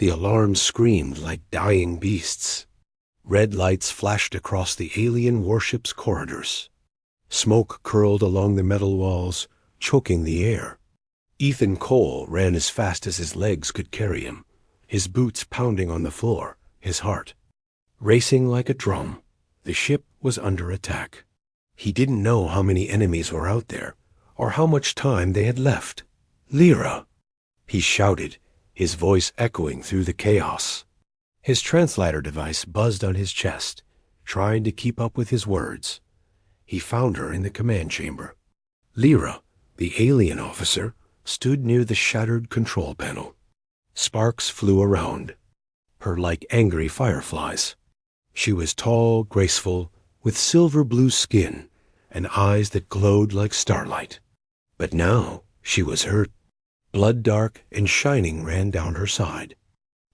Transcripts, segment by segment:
The alarms screamed like dying beasts. Red lights flashed across the alien warship's corridors. Smoke curled along the metal walls, choking the air. Ethan Cole ran as fast as his legs could carry him, his boots pounding on the floor, his heart racing like a drum. The ship was under attack. He didn't know how many enemies were out there, or how much time they had left. "Lyra!" he shouted, his voice echoing through the chaos. His translator device buzzed on his chest, trying to keep up with his words. He found her in the command chamber. Lyra, the alien officer, stood near the shattered control panel. Sparks flew around, her like angry fireflies. She was tall, graceful, with silver-blue skin and eyes that glowed like starlight. But now she was hurt. Blood dark and shining ran down her side.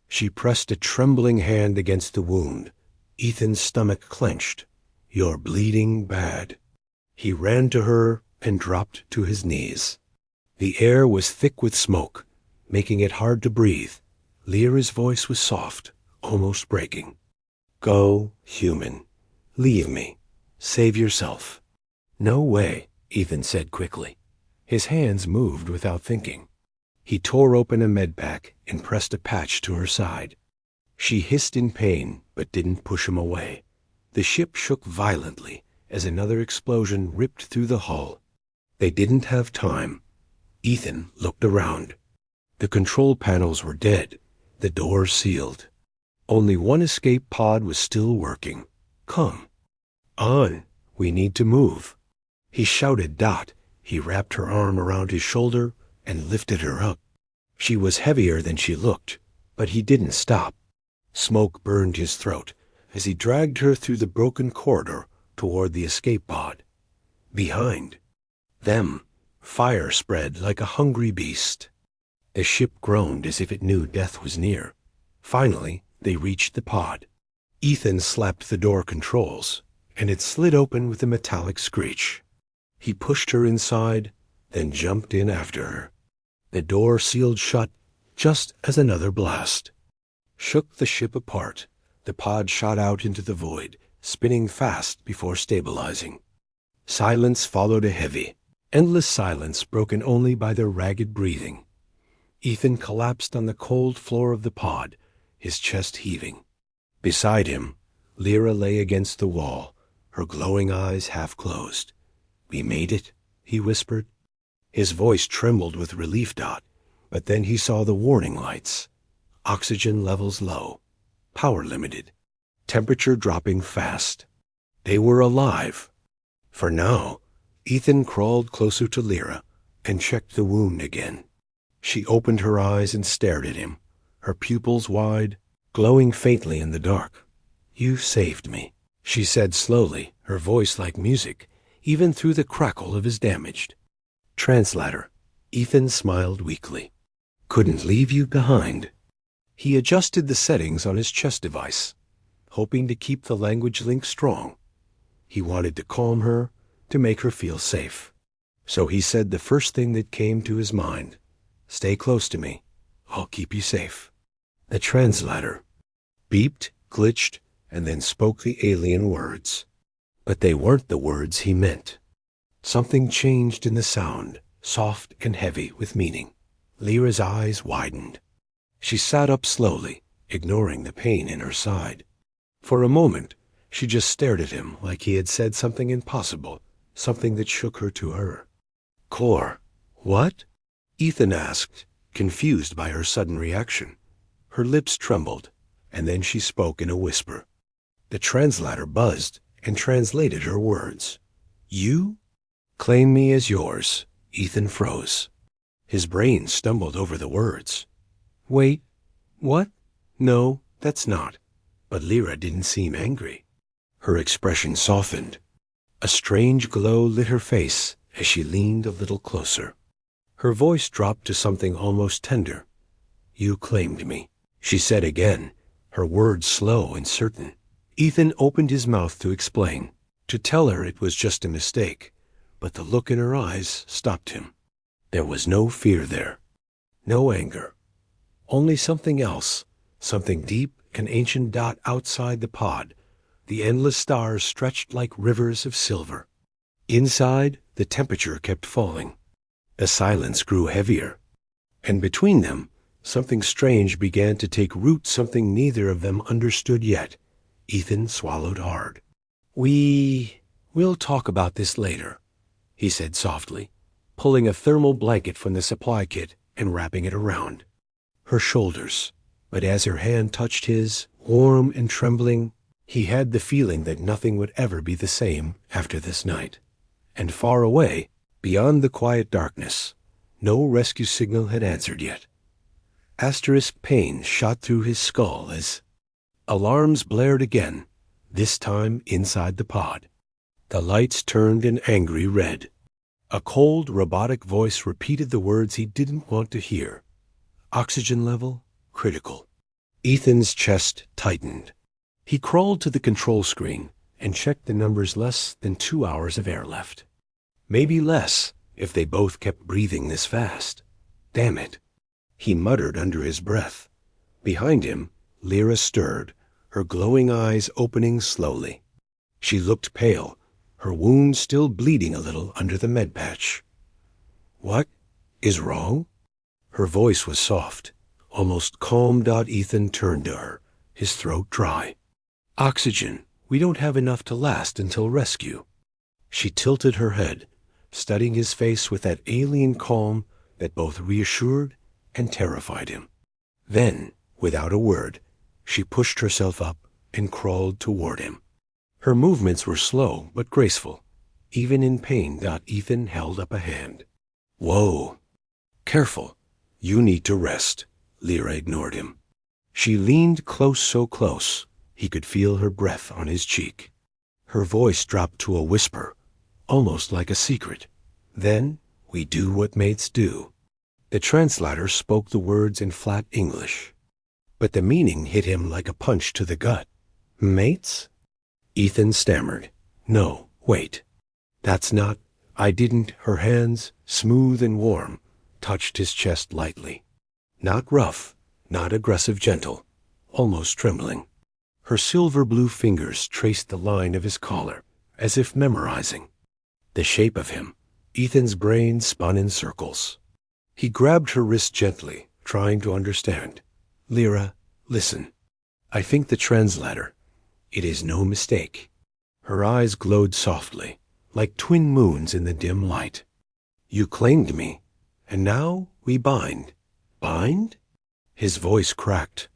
She pressed a trembling hand against the wound. Ethan's stomach clenched. "You're bleeding bad." He ran to her and dropped to his knees. The air was thick with smoke, making it hard to breathe. Lyra's voice was soft, almost breaking. "Go, human. Leave me. Save yourself." "No way," Ethan said quickly. His hands moved without thinking. He tore open a med pack and pressed a patch to her side. She hissed in pain, but didn't push him away. The ship shook violently as another explosion ripped through the hull. They didn't have time. Ethan looked around. The control panels were dead, the doors sealed. Only one escape pod was still working. "Come on, we need to move." He shouted Dot. He wrapped her arm around his shoulder and lifted her up. She was heavier than she looked, but he didn't stop. Smoke burned his throat as he dragged her through the broken corridor toward the escape pod. Behind them, fire spread like a hungry beast. The ship groaned as if it knew death was near. Finally, they reached the pod. Ethan slapped the door controls, and it slid open with a metallic screech. He pushed her inside, then jumped in after her. The door sealed shut just as another blast shook the ship apart. The pod shot out into the void, spinning fast before stabilizing. Silence followed a heavy, endless silence broken only by their ragged breathing. Ethan collapsed on the cold floor of the pod, his chest heaving. Beside him, Lyra lay against the wall, her glowing eyes half closed. "We made it," he whispered. His voice trembled with relief, Dot, but then he saw the warning lights. Oxygen levels low, power limited, temperature dropping fast. They were alive. For now, Ethan crawled closer to Lyra and checked the wound again. She opened her eyes and stared at him, her pupils wide, glowing faintly in the dark. "You saved me," she said slowly, her voice like music, even through the crackle of his damaged translator. Ethan smiled weakly. "Couldn't leave you behind." He adjusted the settings on his chest device, hoping to keep the language link strong. He wanted to calm her, to make her feel safe. So he said the first thing that came to his mind. "Stay close to me. I'll keep you safe." The translator beeped, glitched, and then spoke the alien words. But they weren't the words he meant. Something changed in the sound, soft and heavy with meaning. Lyra's eyes widened. She sat up slowly, ignoring the pain in her side. For a moment, she just stared at him like he had said something impossible, something that shook her to her. "Core, what?" Ethan asked, confused by her sudden reaction. Her lips trembled, and then she spoke in a whisper. The translator buzzed and translated her words. "You? Claim me as yours." Ethan froze. His brain stumbled over the words. "Wait, what? No, that's not." But Lyra didn't seem angry. Her expression softened. A strange glow lit her face as she leaned a little closer. Her voice dropped to something almost tender. "You claimed me," she said again, her words slow and certain. Ethan opened his mouth to explain, to tell her it was just a mistake, but the look in her eyes stopped him. There was no fear there, no anger, only something else, something deep and ancient dot outside the pod. The endless stars stretched like rivers of silver. Inside, the temperature kept falling. The silence grew heavier. And between them, something strange began to take root, something neither of them understood yet. Ethan swallowed hard. We'll talk about this later, he said softly, pulling a thermal blanket from the supply kit and wrapping it around her shoulders. But as her hand touched his, warm and trembling, he had the feeling that nothing would ever be the same after this night. And far away, beyond the quiet darkness, no rescue signal had answered yet. Asterisk pain shot through his skull as alarms blared again, this time inside the pod. The lights turned an angry red. A cold, robotic voice repeated the words he didn't want to hear. Oxygen level critical. Ethan's chest tightened. He crawled to the control screen and checked the numbers. Less than 2 hours of air left. Maybe less, if they both kept breathing this fast. Damn it, he muttered under his breath. Behind him, Lyra stirred, her glowing eyes opening slowly. She looked pale, her wound still bleeding a little under the med patch. What is wrong? Her voice was soft, almost calm. Ethan turned to her, his throat dry. Oxygen. We don't have enough to last until rescue. She tilted her head, studying his face with that alien calm that both reassured and terrified him. Then, without a word, she pushed herself up and crawled toward him. Her movements were slow but graceful, even in pain. Ethan held up a hand. Whoa. Careful. You need to rest. Lyra ignored him. She leaned close, so close he could feel her breath on his cheek. Her voice dropped to a whisper, almost like a secret. Then we do what mates do. The translator spoke the words in flat English, but the meaning hit him like a punch to the gut. Mates? Ethan stammered. No, wait. That's not... I didn't... Her hands, smooth and warm, touched his chest lightly. Not rough, not aggressive, gentle, almost trembling. Her silver-blue fingers traced the line of his collar, as if memorizing. The shape of him. Ethan's brain spun in circles. He grabbed her wrist gently, trying to understand. Lyra, listen. I think the translator. It is no mistake. Her eyes glowed softly, like twin moons in the dim light. You claimed me, and now we bind. Bind? His voice cracked.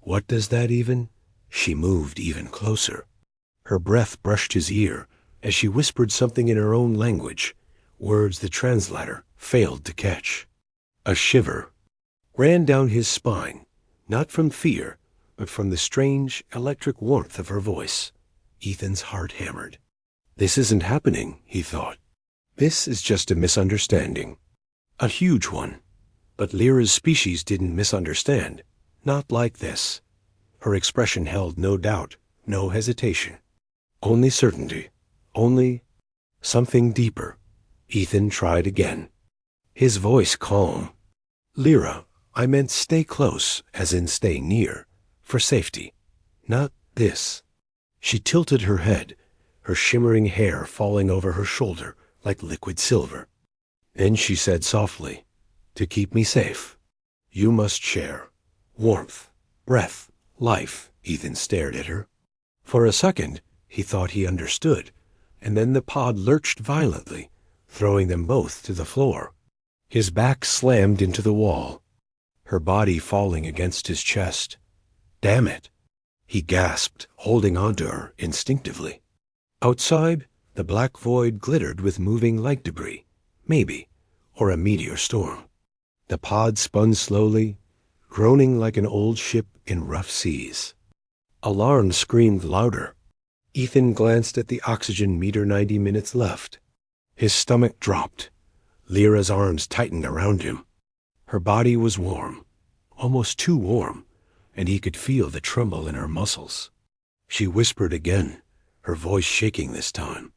What does that even... She moved even closer. Her breath brushed his ear as she whispered something in her own language, words the translator failed to catch. A shiver ran down his spine, not from fear, but from the strange electric warmth of her voice. Ethan's heart hammered. This isn't happening, he thought. This is just a misunderstanding. A huge one. But Lyra's species didn't misunderstand. Not like this. Her expression held no doubt, no hesitation. Only certainty. Only something deeper. Ethan tried again. His voice calm. Lyra, I meant stay close, as in stay near, for safety. Not this. She tilted her head, her shimmering hair falling over her shoulder like liquid silver. Then she said softly, to keep me safe, you must share. Warmth, breath, life. Ethan stared at her. For a second, he thought he understood, and then the pod lurched violently, throwing them both to the floor. His back slammed into the wall, her body falling against his chest. Damn it, he gasped, holding onto her instinctively. Outside, the black void glittered with moving light debris, maybe, or a meteor storm. The pod spun slowly, groaning like an old ship in rough seas. Alarm screamed louder. Ethan glanced at the oxygen meter. 90 minutes left. His stomach dropped. Lyra's arms tightened around him. Her body was warm, almost too warm, and he could feel the tremble in her muscles. She whispered again, her voice shaking this time.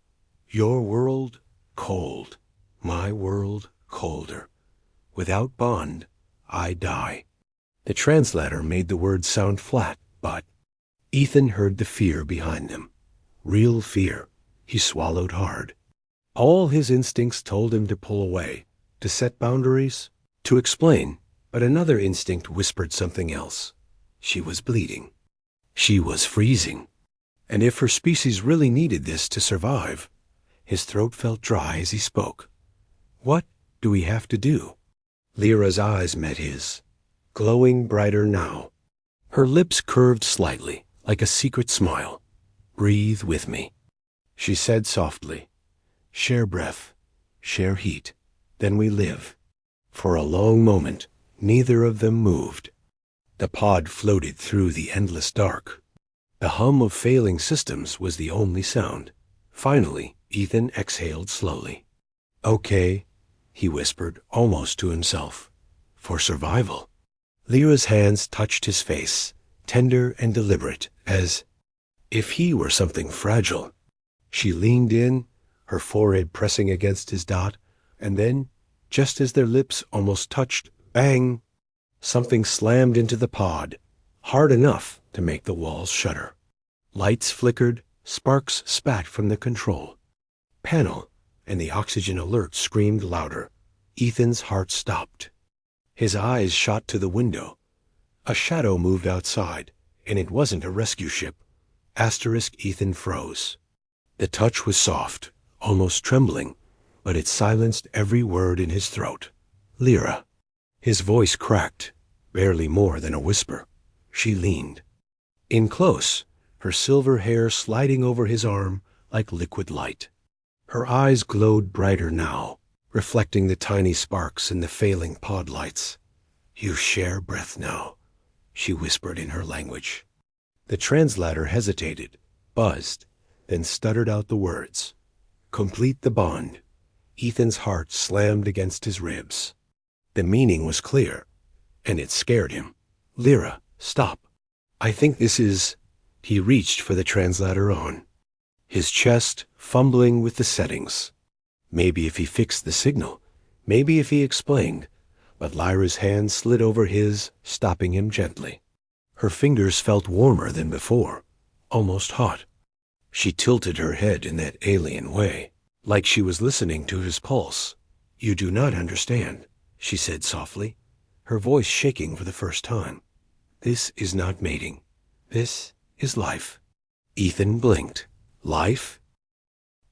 Your world, cold. My world, colder. Without bond, I die. The translator made the words sound flat, but Ethan heard the fear behind them. Real fear. He swallowed hard. All his instincts told him to pull away, to set boundaries, to explain, but another instinct whispered something else. She was bleeding. She was freezing. And if her species really needed this to survive, his throat felt dry as he spoke. What do we have to do? Lyra's eyes met his, glowing brighter now. Her lips curved slightly, like a secret smile. Breathe with me, she said softly. Share breath, share heat, then we live. For a long moment, neither of them moved. The pod floated through the endless dark. The hum of failing systems was the only sound. Finally, Ethan exhaled slowly. Okay, he whispered, almost to himself. For survival. Lyra's hands touched his face, tender and deliberate, as if he were something fragile. She leaned in, her forehead pressing against his dot, and then, just as their lips almost touched, bang! Something slammed into the pod, hard enough to make the walls shudder. Lights flickered, sparks spat from the control panel, and the oxygen alert screamed louder. Ethan's heart stopped. His eyes shot to the window. A shadow moved outside, and it wasn't a rescue ship. Ethan froze. The touch was soft, almost trembling, but it silenced every word in his throat. Lyra. His voice cracked, barely more than a whisper. She leaned. In close, her silver hair sliding over his arm like liquid light. Her eyes glowed brighter now, reflecting the tiny sparks in the failing pod lights. You share breath now, she whispered in her language. The translator hesitated, buzzed, then stuttered out the words. Complete the bond. Ethan's heart slammed against his ribs. The meaning was clear, and it scared him. Lyra, stop. I think this is... He reached for the translator on. His chest fumbling with the settings. Maybe if he fixed the signal, maybe if he explained, but Lyra's hand slid over his, stopping him gently. Her fingers felt warmer than before, almost hot. She tilted her head in that alien way, like she was listening to his pulse. You do not understand, she said softly, her voice shaking for the first time. This is not mating. This is life. Ethan blinked. Life?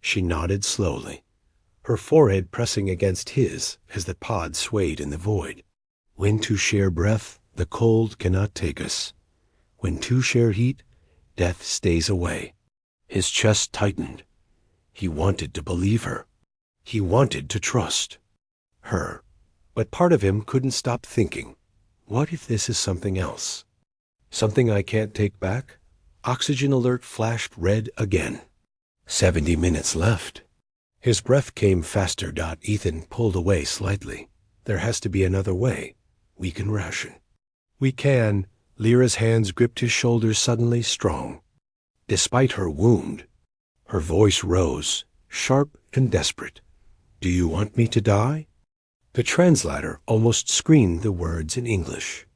She nodded slowly, her forehead pressing against his as the pod swayed in the void. When two share breath, the cold cannot take us. When two share heat, death stays away. His chest tightened. He wanted to believe her. He wanted to trust her. But part of him couldn't stop thinking, what if this is something else? Something I can't take back? Oxygen alert flashed red again. 70 minutes left. His breath came faster. Ethan pulled away slightly. There has to be another way. We can ration. We can. Lyra's hands gripped his shoulders suddenly strong. Despite her wound, her voice rose, sharp and desperate. Do you want me to die? The translator almost screamed the words in English.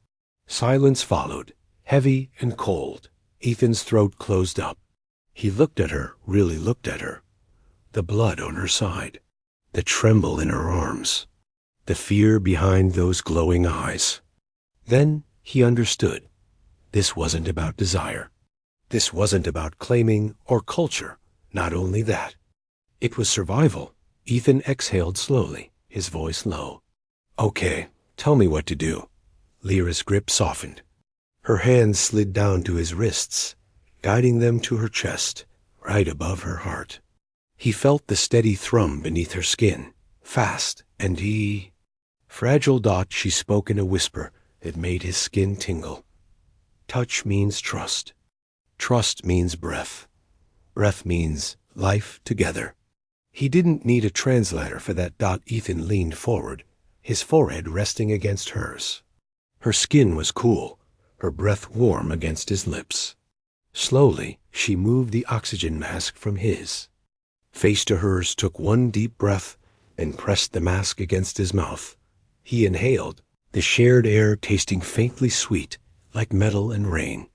Silence followed, heavy and cold. Ethan's throat closed up. He looked at her, really looked at her. The blood on her side, the tremble in her arms, the fear behind those glowing eyes. Then he understood. This wasn't about desire. This wasn't about claiming or culture. Not only that. It was survival. Ethan exhaled slowly, his voice low. Okay, tell me what to do. Lyra's grip softened. Her hands slid down to his wrists, guiding them to her chest, right above her heart. He felt the steady thrum beneath her skin, fast, and he... Fragile. She spoke in a whisper that made his skin tingle. Touch means trust. Trust means breath. Breath means life together. He didn't need a translator for that. Ethan leaned forward, his forehead resting against hers. Her skin was cool, her breath warm against his lips. Slowly, she moved the oxygen mask from his. Face to hers, took one deep breath, and pressed the mask against his mouth. He inhaled, the shared air tasting faintly sweet, like metal and rain.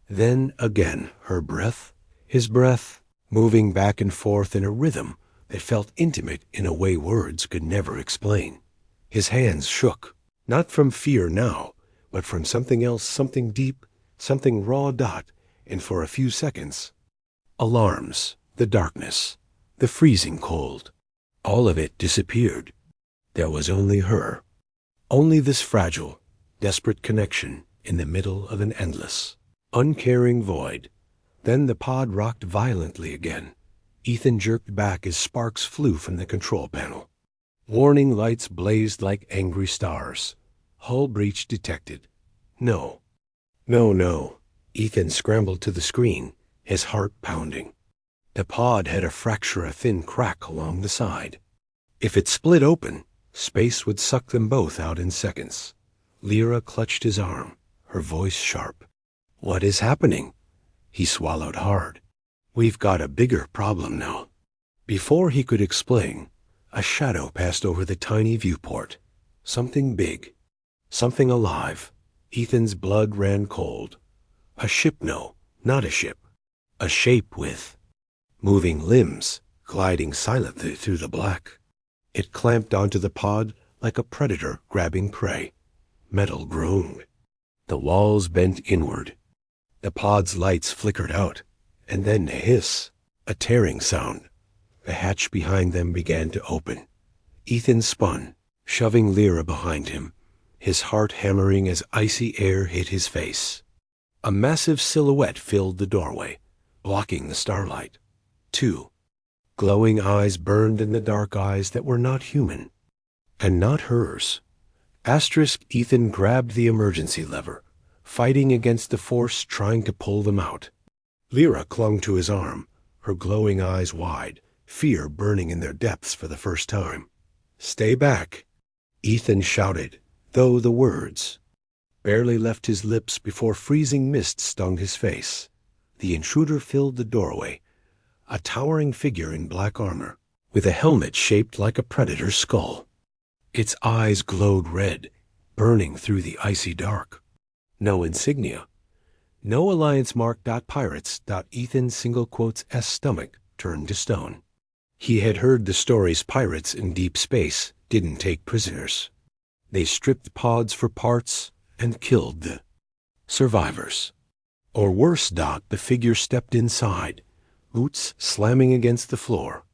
Then again her breath, his breath, moving back and forth in a rhythm that felt intimate in a way words could never explain. His hands shook, not from fear now, but from something else, something deep, something raw. And for a few seconds, alarms, the darkness, the freezing cold, all of it disappeared. There was only her, only this fragile, desperate connection in the middle of an endless, uncaring void. Then the pod rocked violently again. Ethan jerked back as sparks flew from the control panel. Warning lights blazed like angry stars. Hull breach detected. No. Ethan scrambled to the screen, his heart pounding. The pod had a fracture, a thin crack along the side. If it split open, space would suck them both out in seconds. Lyra clutched his arm, her voice sharp. What is happening? He swallowed hard. We've got a bigger problem now. Before he could explain, a shadow passed over the tiny viewport. Something big. Something alive. Ethan's blood ran cold. A ship, no, not a ship. A shape with moving limbs, gliding silently through the black. It clamped onto the pod like a predator grabbing prey. Metal groaned. The walls bent inward. The pod's lights flickered out, and then a hiss, a tearing sound. The hatch behind them began to open. Ethan spun, shoving Lyra behind him, his heart hammering as icy air hit his face. A massive silhouette filled the doorway, blocking the starlight. Two glowing eyes burned in the dark eyes that were not human, and not hers. Ethan grabbed the emergency lever, fighting against the force trying to pull them out. Lyra clung to his arm, her glowing eyes wide, fear burning in their depths for the first time. Stay back, Ethan shouted, though the words barely left his lips before freezing mist stung his face. The intruder filled the doorway, a towering figure in black armor, with a helmet shaped like a predator's skull. Its eyes glowed red, burning through the icy dark. No insignia. No alliance mark. Pirates. Ethan's single quotes S stomach turned to stone. He had heard the stories pirates in deep space didn't take prisoners. They stripped pods for parts and killed the survivors. Or worse. The figure stepped inside, boots slamming against the floor.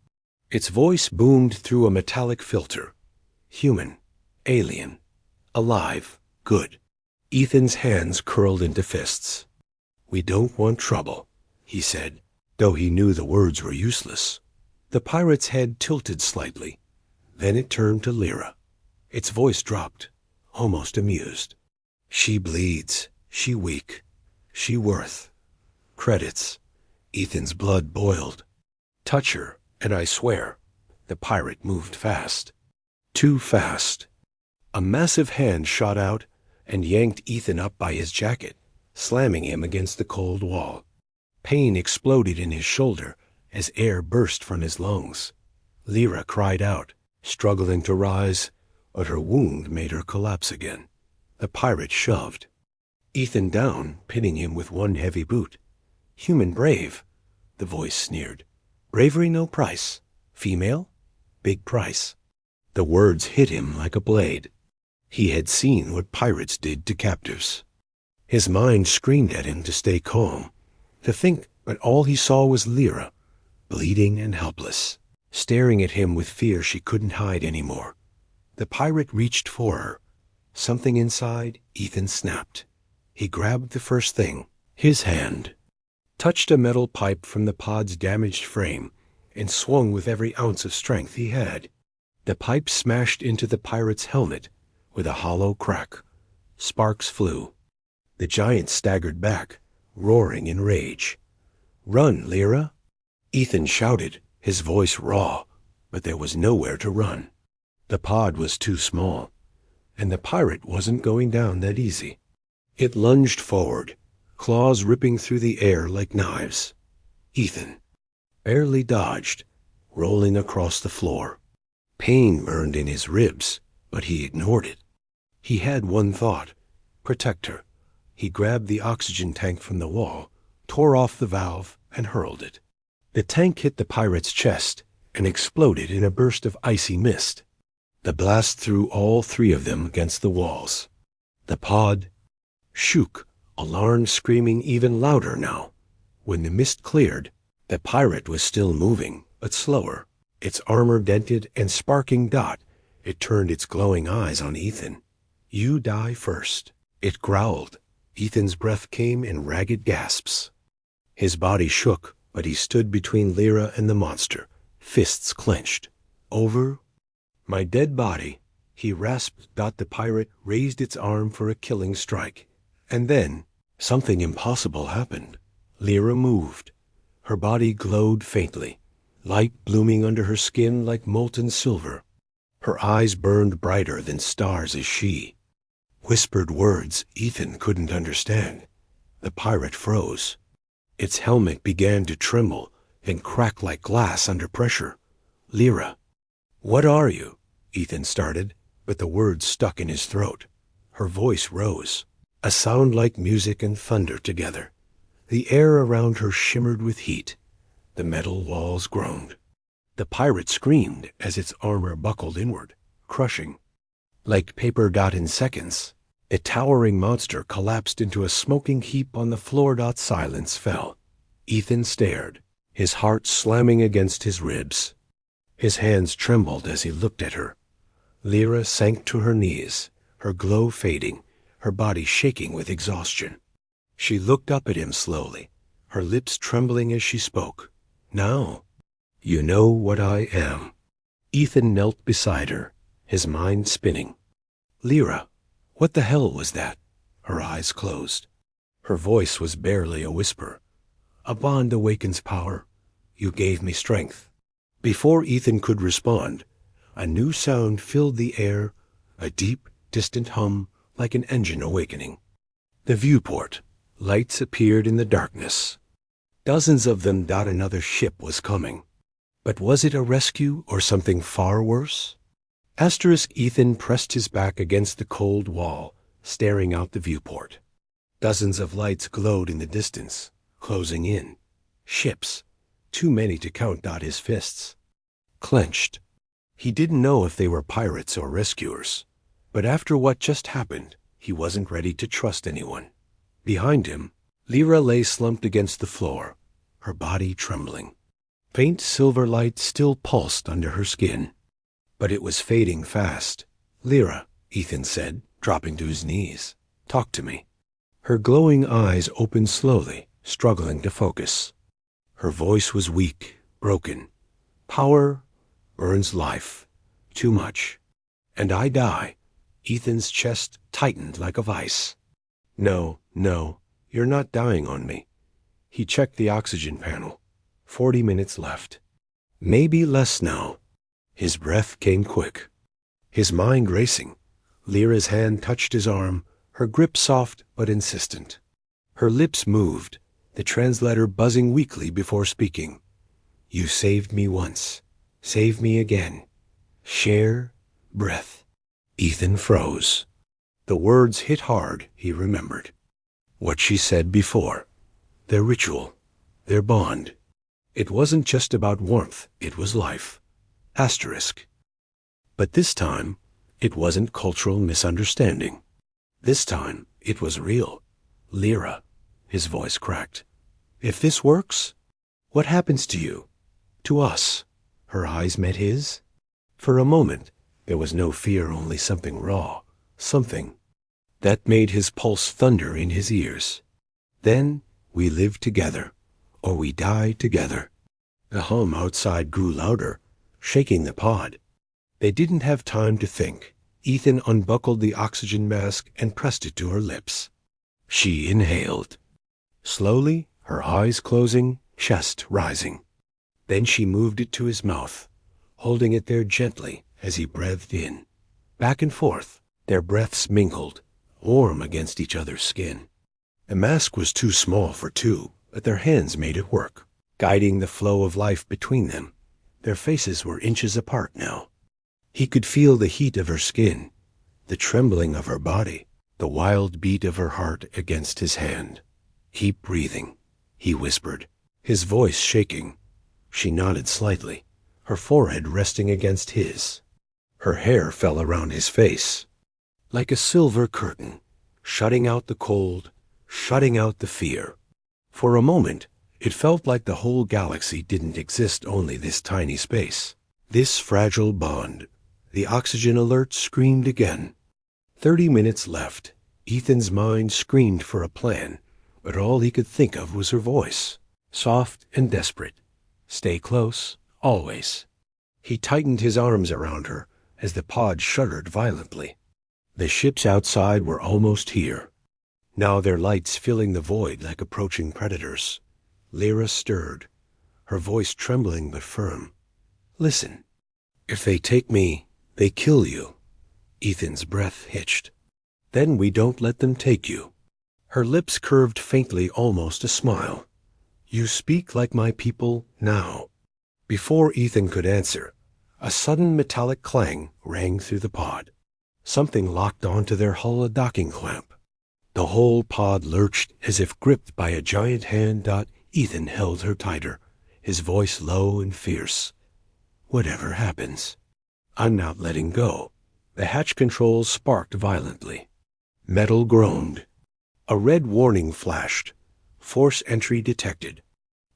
Its voice boomed through a metallic filter. Human, alien, alive, good. Ethan's hands curled into fists. We don't want trouble, he said, though he knew the words were useless. The pirate's head tilted slightly. Then it turned to Lyra. Its voice dropped, almost amused. She bleeds. She weak. She worth. Credits. Ethan's blood boiled. Touch her, and I swear. The pirate moved fast. Too fast. A massive hand shot out and yanked Ethan up by his jacket, slamming him against the cold wall. Pain exploded in his shoulder as air burst from his lungs. Lyra cried out, struggling to rise, but her wound made her collapse again. The pirate shoved Ethan down, pinning him with one heavy boot. Human brave, the voice sneered. Bravery no price. Female? Big price. The words hit him like a blade. He had seen what pirates did to captives. His mind screamed at him to stay calm, to think, but all he saw was Lyra, bleeding and helpless, staring at him with fear she couldn't hide anymore. The pirate reached for her. Something inside Ethan snapped. He grabbed the first thing, his hand, touched a metal pipe from the pod's damaged frame, and swung with every ounce of strength he had. The pipe smashed into the pirate's helmet with a hollow crack. Sparks flew. The giant staggered back, roaring in rage. Run, Lyra! Ethan shouted, his voice raw, but there was nowhere to run. The pod was too small, and the pirate wasn't going down that easy. It lunged forward, claws ripping through the air like knives. Ethan barely dodged, rolling across the floor. Pain burned in his ribs, but he ignored it. He had one thought: protect her. He grabbed the oxygen tank from the wall, tore off the valve, and hurled it. The tank hit the pirate's chest and exploded in a burst of icy mist. The blast threw all three of them against the walls. The pod shook, alarm screaming even louder now. When the mist cleared, the pirate was still moving, but slower. Its armor dented and sparking dot, it turned its glowing eyes on Ethan. "You die first," it growled. Ethan's breath came in ragged gasps. His body shook, but he stood between Lyra and the monster, fists clenched. "Over my dead body," he rasped. The pirate raised its arm for a killing strike. And then something impossible happened. Lyra moved. Her body glowed faintly, light blooming under her skin like molten silver. Her eyes burned brighter than stars as she whispered words Ethan couldn't understand. The pirate froze. Its helmet began to tremble and crack like glass under pressure. "Lyra." "What are you?" Ethan started, but the words stuck in his throat. Her voice rose, a sound like music and thunder together. The air around her shimmered with heat. The metal walls groaned. The pirate screamed as its armor buckled inward, crushing. Like paper in seconds, the towering monster collapsed into a smoking heap on the floor. Silence fell. Ethan stared, his heart slamming against his ribs. His hands trembled as he looked at her. Lyra sank to her knees, her glow fading, her body shaking with exhaustion. She looked up at him slowly, her lips trembling as she spoke. "Now, you know what I am." Ethan knelt beside her, his mind spinning. "Lyra, what the hell was that?" Her eyes closed. Her voice was barely a whisper. "A bond awakens power. You gave me strength." Before Ethan could respond, a new sound filled the air, a deep, distant hum like an engine awakening. The viewport. Lights appeared in the darkness. Dozens of them. Another ship was coming. But was it a rescue or something far worse? Ethan pressed his back against the cold wall, staring out the viewport. Dozens of lights glowed in the distance, closing in. Ships, too many to count. His fists clenched. He didn't know if they were pirates or rescuers, but after what just happened, he wasn't ready to trust anyone. Behind him, Lyra lay slumped against the floor, her body trembling. Faint silver light still pulsed under her skin, but it was fading fast. "Lyra," Ethan said, dropping to his knees. "Talk to me." Her glowing eyes opened slowly, struggling to focus. Her voice was weak, broken. "Power burns life. Too much. And I die." Ethan's chest tightened like a vice. No, you're not dying on me." He checked the oxygen panel. 40 minutes left. Maybe less now. His breath came quick, his mind racing. Lyra's hand touched his arm, her grip soft but insistent. Her lips moved, the translator buzzing weakly before speaking. "You saved me once. Save me again. Share breath." Ethan froze. The words hit hard, he remembered. What she said before. Their ritual. Their bond. It wasn't just about warmth, it was life. Asterisk. But this time, it wasn't cultural misunderstanding. This time, it was real. "Lyra," his voice cracked. "If this works, what happens to you? To us?" Her eyes met his. For a moment, there was no fear, only something raw, something that made his pulse thunder in his ears. "Then we live together, or we die together." The hum outside grew louder, shaking the pod. They didn't have time to think. Ethan unbuckled the oxygen mask and pressed it to her lips. She inhaled. Slowly, her eyes closing, chest rising. Then she moved it to his mouth, holding it there gently as he breathed in. Back and forth, their breaths mingled, warm against each other's skin. The mask was too small for two, but their hands made it work, guiding the flow of life between them. Their faces were inches apart now. He could feel the heat of her skin, the trembling of her body, the wild beat of her heart against his hand. "Keep breathing," he whispered, his voice shaking. She nodded slightly, her forehead resting against his. Her hair fell around his face, like a silver curtain, shutting out the cold, shutting out the fear. For a moment, it felt like the whole galaxy didn't exist, only this tiny space, this fragile bond. The oxygen alert screamed again. 30 minutes left. Ethan's mind screamed for a plan, but all he could think of was her voice, soft and desperate. "Stay close, always." He tightened his arms around her as the pod shuddered violently. The ships outside were almost here, now their lights filling the void like approaching predators. Lyra stirred, her voice trembling but firm. "Listen. If they take me, they kill you." Ethan's breath hitched. "Then we don't let them take you." Her lips curved faintly, almost a smile. "You speak like my people now." Before Ethan could answer, a sudden metallic clang rang through the pod. Something locked onto their hull, a docking clamp. The whole pod lurched as if gripped by a giant hand. Ethan held her tighter, his voice low and fierce. "Whatever happens, I'm not letting go." The hatch controls sparked violently. Metal groaned. A red warning flashed. Force entry detected.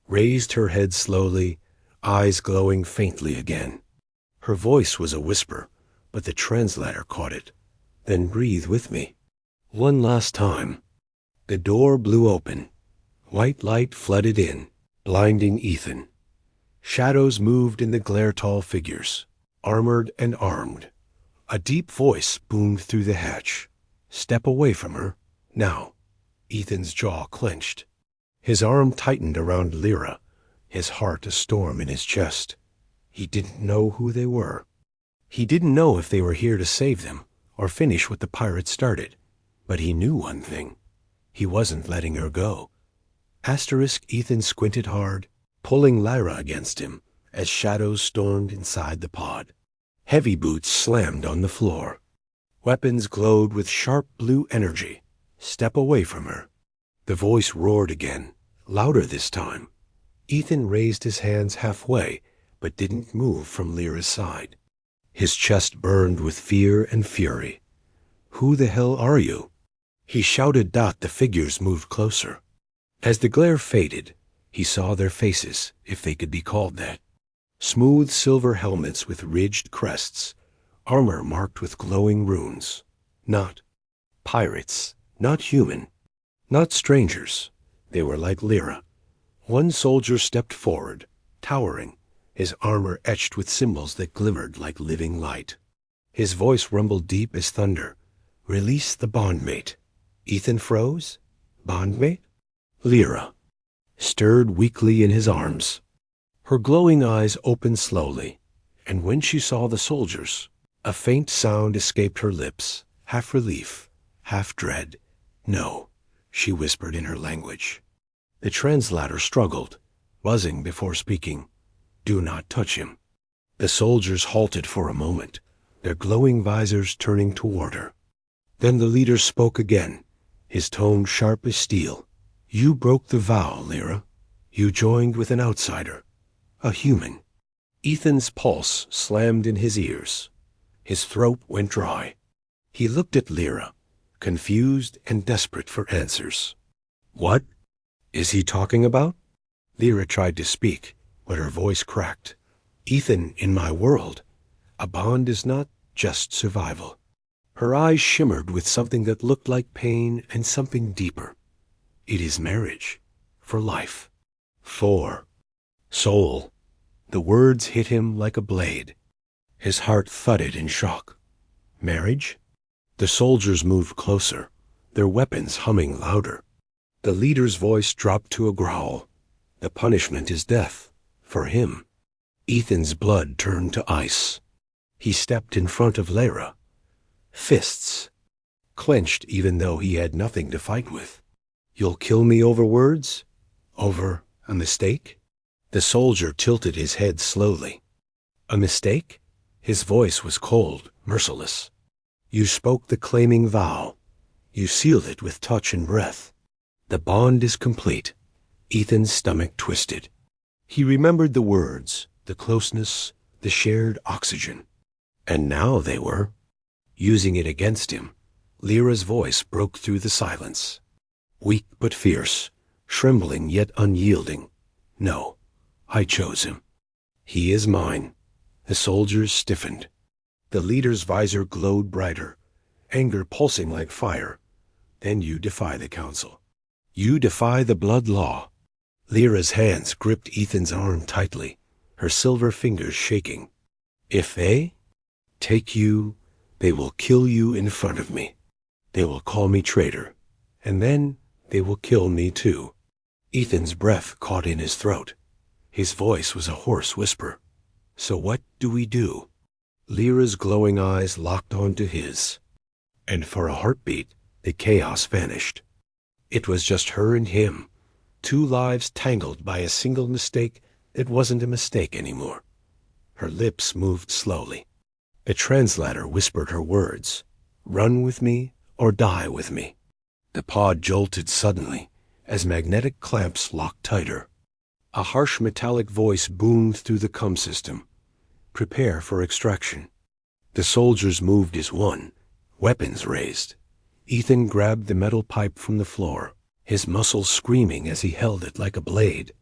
Raised her head slowly, eyes glowing faintly again. Her voice was a whisper, but the translator caught it. "Then breathe with me. One last time." The door blew open. White light flooded in, blinding Ethan. Shadows moved in the glare, tall figures, armored and armed. A deep voice boomed through the hatch. "Step away from her, now." Ethan's jaw clenched. His arm tightened around Lyra, his heart a storm in his chest. He didn't know who they were. He didn't know if they were here to save them or finish what the pirates started. But he knew one thing. He wasn't letting her go. Ethan squinted hard, pulling Lyra against him as shadows stormed inside the pod. Heavy boots slammed on the floor. Weapons glowed with sharp blue energy. "Step away from her." The voice roared again, louder this time. Ethan raised his hands halfway, but didn't move from Lyra's side. His chest burned with fear and fury. "Who the hell are you?" he shouted. The figures moved closer. As the glare faded, he saw their faces, if they could be called that. Smooth silver helmets with ridged crests, armor marked with glowing runes. Not pirates, not human, not strangers. They were like Lyra. One soldier stepped forward, towering, his armor etched with symbols that glimmered like living light. His voice rumbled deep as thunder. "Release the bondmate." Ethan froze. Bondmate? Lyra stirred weakly in his arms. Her glowing eyes opened slowly, and when she saw the soldiers, a faint sound escaped her lips, half relief, half dread. "No," she whispered in her language. The translator struggled, buzzing before speaking. "Do not touch him." The soldiers halted for a moment, their glowing visors turning toward her. Then the leader spoke again, his tone sharp as steel. "You broke the vow, Lyra. You joined with an outsider, a human." Ethan's pulse slammed in his ears. His throat went dry. He looked at Lyra, confused and desperate for answers. "What is he talking about?" Lyra tried to speak, but her voice cracked. "Ethan, in my world, a bond is not just survival." Her eyes shimmered with something that looked like pain and something deeper. "It is marriage, for life, for soul." The words hit him like a blade. His heart thudded in shock. "Marriage?" The soldiers moved closer, their weapons humming louder. The leader's voice dropped to a growl. "The punishment is death, for him." Ethan's blood turned to ice. He stepped in front of Lyra, fists clenched even though he had nothing to fight with. "You'll kill me over words? Over a mistake?" The soldier tilted his head slowly. "A mistake?" His voice was cold, merciless. You spoke the claiming vow. You sealed it with touch and breath. The bond is complete. Ethan's stomach twisted. He remembered the words, the closeness, the shared oxygen. And now they were using it against him. Lyra's voice broke through the silence. Weak but fierce, trembling yet unyielding. No, I chose him. He is mine. The soldiers stiffened. The leader's visor glowed brighter, anger pulsing like fire. Then you defy the council. You defy the blood law. Lyra's hands gripped Ethan's arm tightly, her silver fingers shaking. If they take you, they will kill you in front of me. They will call me traitor, and then they will kill me too. Ethan's breath caught in his throat. His voice was a hoarse whisper. So what do we do? Lyra's glowing eyes locked onto his, and for a heartbeat, the chaos vanished. It was just her and him, two lives tangled by a single mistake that wasn't a mistake anymore. Her lips moved slowly. A translator whispered her words, "Run with me or die with me." The pod jolted suddenly as magnetic clamps locked tighter. A harsh metallic voice boomed through the comm system. Prepare for extraction. The soldiers moved as one, weapons raised. Ethan grabbed the metal pipe from the floor, his muscles screaming as he held it like a blade.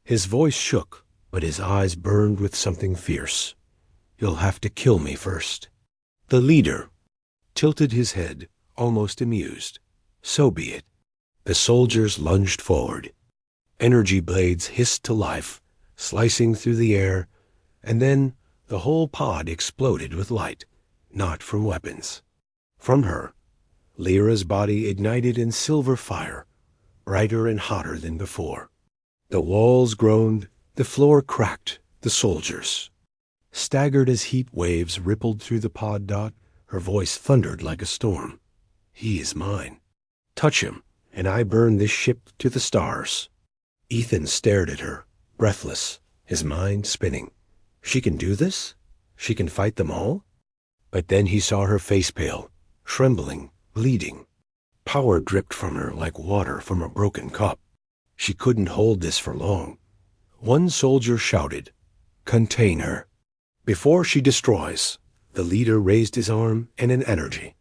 His voice shook, but his eyes burned with something fierce. You'll have to kill me first. The leader tilted his head, almost amused. So be it. The soldiers lunged forward. Energy blades hissed to life, slicing through the air, and then the whole pod exploded with light, not from weapons. From her, Lyra's body ignited in silver fire, brighter and hotter than before. The walls groaned, the floor cracked, the soldiers. Staggered as heat waves rippled through the pod dot, her voice thundered like a storm. He is mine. Touch him, and I burn this ship to the stars. Ethan stared at her, breathless, his mind spinning. She can do this? She can fight them all? But then he saw her face pale, trembling, bleeding. Power dripped from her like water from a broken cup. She couldn't hold this for long. One soldier shouted, "Contain her." Before she destroys, the leader raised his arm and an energy.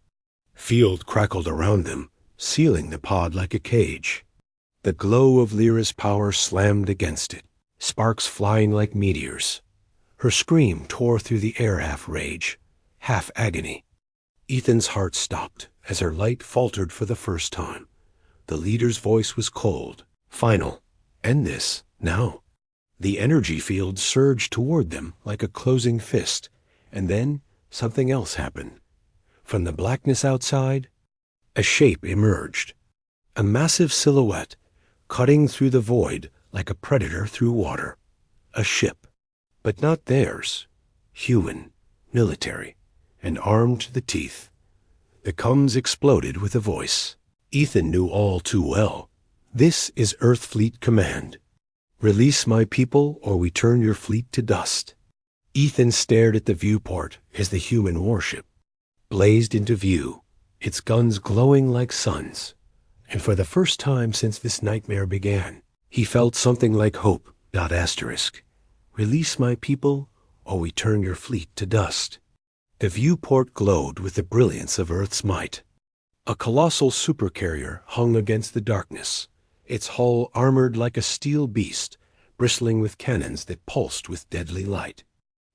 Field crackled around them, sealing the pod like a cage. The glow of Lyra's power slammed against it, sparks flying like meteors. Her scream tore through the air, half rage, half agony. Ethan's heart stopped as her light faltered for the first time. The leader's voice was cold, final. End this, now. The energy field surged toward them like a closing fist, and then something else happened. From the blackness outside, a shape emerged. A massive silhouette, cutting through the void like a predator through water. A ship. But not theirs. Human, military, and armed to the teeth. The comms exploded with a voice. Ethan knew all too well. This is Earth Fleet Command. Release my people or we turn your fleet to dust. Ethan stared at the viewport as the human warship blazed into view, its guns glowing like suns. And for the first time since this nightmare began, he felt something like hope. Release my people or we turn your fleet to dust. The viewport glowed with the brilliance of Earth's might. A colossal supercarrier hung against the darkness, its hull armored like a steel beast, bristling with cannons that pulsed with deadly light.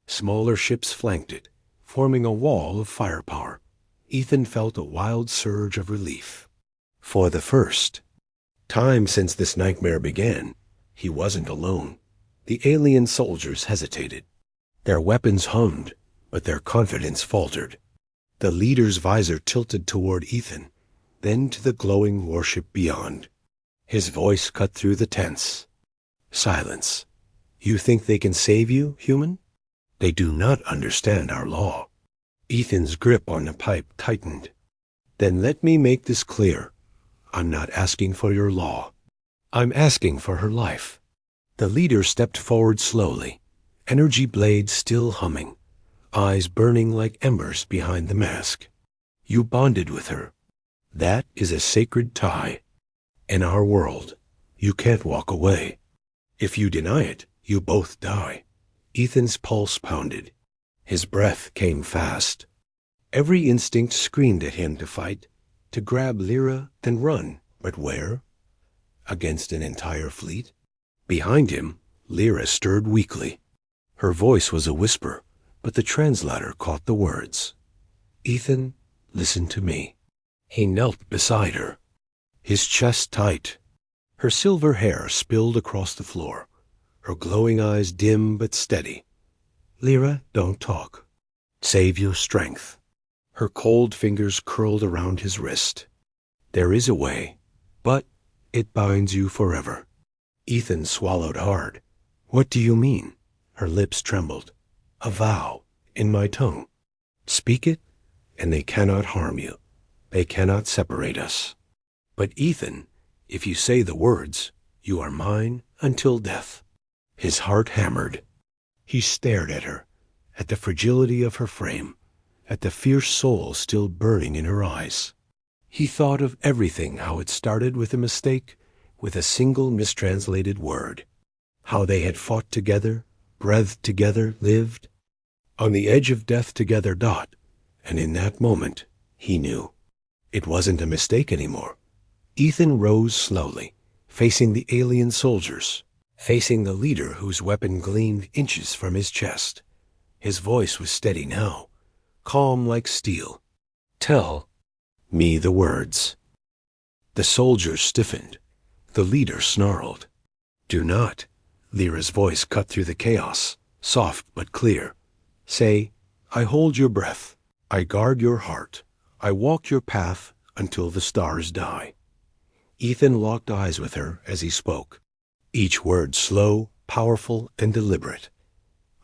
Smaller ships flanked it, forming a wall of firepower. Ethan felt a wild surge of relief. For the first time since this nightmare began, he wasn't alone. The alien soldiers hesitated. Their weapons hummed, but their confidence faltered. The leader's visor tilted toward Ethan, then to the glowing warship beyond. His voice cut through the tense. Silence. You think they can save you, human? They do not understand our law. Ethan's grip on the pipe tightened. Then let me make this clear. I'm not asking for your law. I'm asking for her life. The leader stepped forward slowly, energy blades still humming, eyes burning like embers behind the mask. You bonded with her. That is a sacred tie. In our world, you can't walk away. If you deny it, you both die. Ethan's pulse pounded. His breath came fast. Every instinct screamed at him to fight, to grab Lyra, then run. But where? Against an entire fleet? Behind him, Lyra stirred weakly. Her voice was a whisper, but the translator caught the words. Ethan, listen to me. He knelt beside her, his chest tight. Her silver hair spilled across the floor, her glowing eyes dim but steady. Lyra, don't talk. Save your strength. Her cold fingers curled around his wrist. There is a way, but it binds you forever. Ethan swallowed hard. What do you mean? Her lips trembled. A vow, in my tongue. Speak it, and they cannot harm you. They cannot separate us. But Ethan, if you say the words, you are mine until death. His heart hammered. He stared at her, at the fragility of her frame, at the fierce soul still burning in her eyes. He thought of everything, how it started with a mistake, with a single mistranslated word. How they had fought together, breathed together, lived. On the edge of death together, and in that moment, he knew. It wasn't a mistake anymore. Ethan rose slowly, facing the alien soldiers, facing the leader whose weapon gleamed inches from his chest. His voice was steady now, calm like steel. Tell me the words. The soldiers stiffened. The leader snarled. Do not. Lyra's voice cut through the chaos, soft but clear. Say, I hold your breath. I guard your heart. I walk your path until the stars die. Ethan locked eyes with her as he spoke, each word slow, powerful, and deliberate.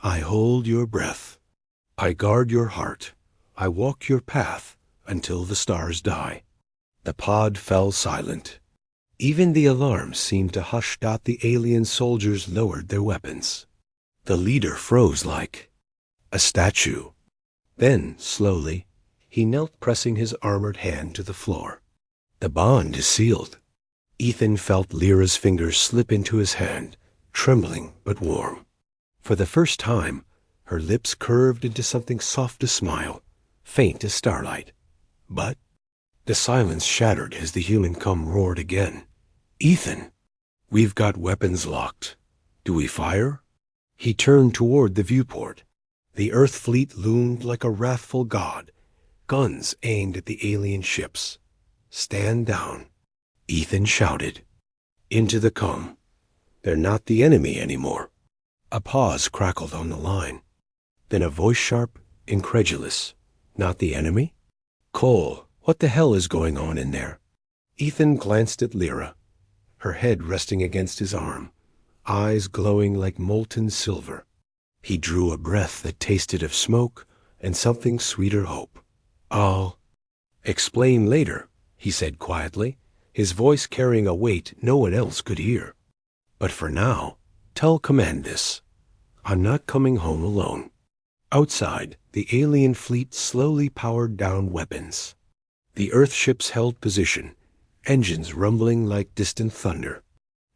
I hold your breath. I guard your heart. I walk your path until the stars die. The pod fell silent. Even the alarms seemed to hush. The alien soldiers lowered their weapons. The leader froze like a statue. Then, slowly, he knelt, pressing his armored hand to the floor. The bond is sealed. Ethan felt Lyra's fingers slip into his hand, trembling but warm. For the first time, her lips curved into something soft as smile, faint as starlight. But the silence shattered as the human roared again. Ethan, we've got weapons locked. Do we fire? He turned toward the viewport. The Earth fleet loomed like a wrathful god, guns aimed at the alien ships. Stand down, Ethan shouted. Into the calm. They're not the enemy anymore. A pause crackled on the line. Then a voice sharp, incredulous. Not the enemy? Cole, what the hell is going on in there? Ethan glanced at Lyra, her head resting against his arm, eyes glowing like molten silver. He drew a breath that tasted of smoke and something sweeter hope. I'll explain later, he said quietly, his voice carrying a weight no one else could hear. But for now, tell Command this. I'm not coming home alone. Outside, the alien fleet slowly powered down weapons. The Earth ships held position, engines rumbling like distant thunder.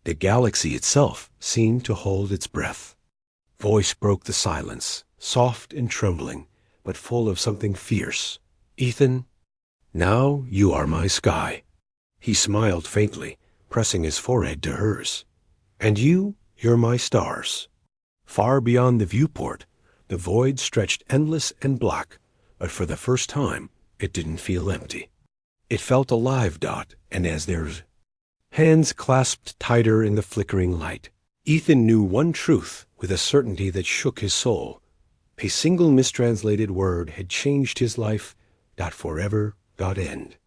The galaxy itself seemed to hold its breath. Voice broke the silence, soft and trembling, but full of something fierce. Ethan, now you are my sky. He smiled faintly, pressing his forehead to hers. And you're my stars. Far beyond the viewport, the void stretched endless and black, but for the first time, it didn't feel empty. It felt alive, and as their hands clasped tighter in the flickering light, Ethan knew one truth with a certainty that shook his soul. A single mistranslated word had changed his life, forever, end.